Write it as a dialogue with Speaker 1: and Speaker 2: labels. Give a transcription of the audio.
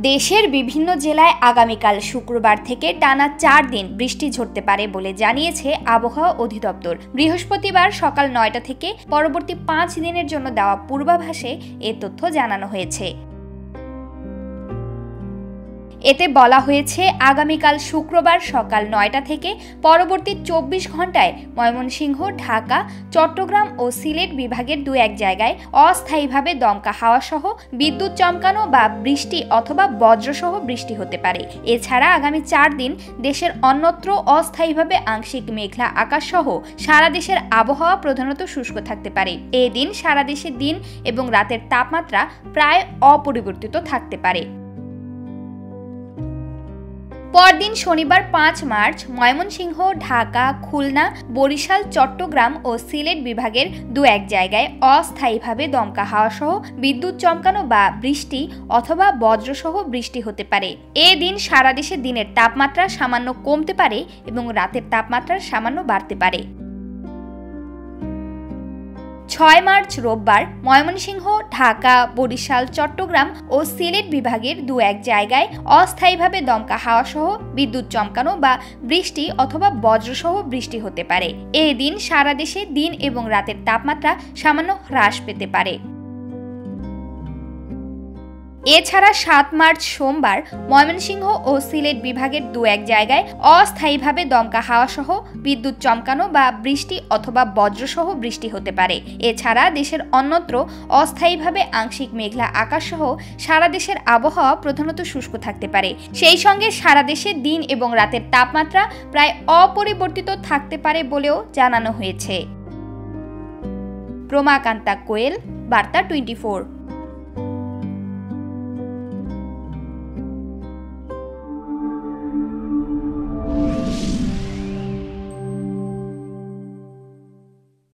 Speaker 1: দেশের বিভিন্ন জেলায় আগামীকাল শুক্রবার থেকে টানা 4 দিন বৃষ্টি ঝরতে পারে বলে জানিয়েছে আবহাওয়া অধিদপ্তর। বৃহস্পতিবার সকাল 9টা থেকে পরবর্তী 5 দিনের জন্য দেওয়া পূর্বাভাসে এ তথ্য জানানো হয়েছে। এতে বলা হয়েছে, আগামীকাল শুক্রবার সকাল 9টা থেকে পরবর্তী 24 ঘন্টায় ময়মনসিংহ, ঢাকা, চট্টগ্রাম ও সিলেট বিভাগের 2-1 জায়গায় অস্থায়ীভাবে দমকা হাওয়া সহ বিদ্যুৎ চমকানো বা বৃষ্টি অথবা বজ্রসহ বৃষ্টি হতে পারে। এছাড়া আগামী 4 দিন দেশের অন্যত্র অস্থায়ীভাবে আংশিক মেঘলা আকাশ সহ সারা দেশের আবহাওয়া প্রধানত শুষ্ক থাকতে পারে। এই দিন সারা দেশে দিন এবং রাতের তাপমাত্রা প্রায় অপরিবর্তিত থাকতে পারে। পরদিন শনিবার 5 মার্চ ময়মনসিংহ, ঢাকা, খুলনা, বরিশাল, চট্টগ্রাম ও সিলেট বিভাগের 2-1 জায়গায় অস্থায়ীভাবে দমকা হাওয়া সহ বিদ্যুৎ চমকানো বা বৃষ্টি অথবা বজ্রসহ বৃষ্টি হতে পারে। এদিন সারা দেশে দিনের তাপমাত্রা সামান্য কমতে পারে এবং রাতের তাপমাত্রা সামান্য বাড়তে পারে। 6 মার্চ রোববার ময়মনসিংহ, ঢাকা, বরিশাল, চট্টগ্রাম ও সিলেট বিভাগের 2-1 জায়গায় অস্থায়ীভাবে দমকা হাওয়া সহ বিদ্যুৎ চমকানো বা বৃষ্টি অথবা বজ্রসহ বৃষ্টি হতে পারে। এই দিন সারা দেশে দিন এবং রাতের তাপমাত্রা সামান্য হ্রাস পেতে পারে। এছাড়া 7 মার্চ সোমবার ময়মনসিংহ ও সিলেট বিভাগের 2-1 জায়গায় অস্থায়ীভাবে দমকা হাওয়া সহ বিদ্যুৎ চমকানো বা বৃষ্টি অথবা বজ্রসহ বৃষ্টি হতে পারে। এছাড়া দেশের অন্যত্র অস্থায়ীভাবে আংশিক মেঘলা আকাশ সহ সারা দেশের আবহাওয়া প্রধানত শুষ্ক থাকতে পারে। সেই সঙ্গে সারা দেশে দিন এবং রাতের তাপমাত্রা প্রায় অপরিবর্তিত থাকতে পারে বলেও জানানো হয়েছে। প্রমাকান্তা কোয়েল, বার্তা 24।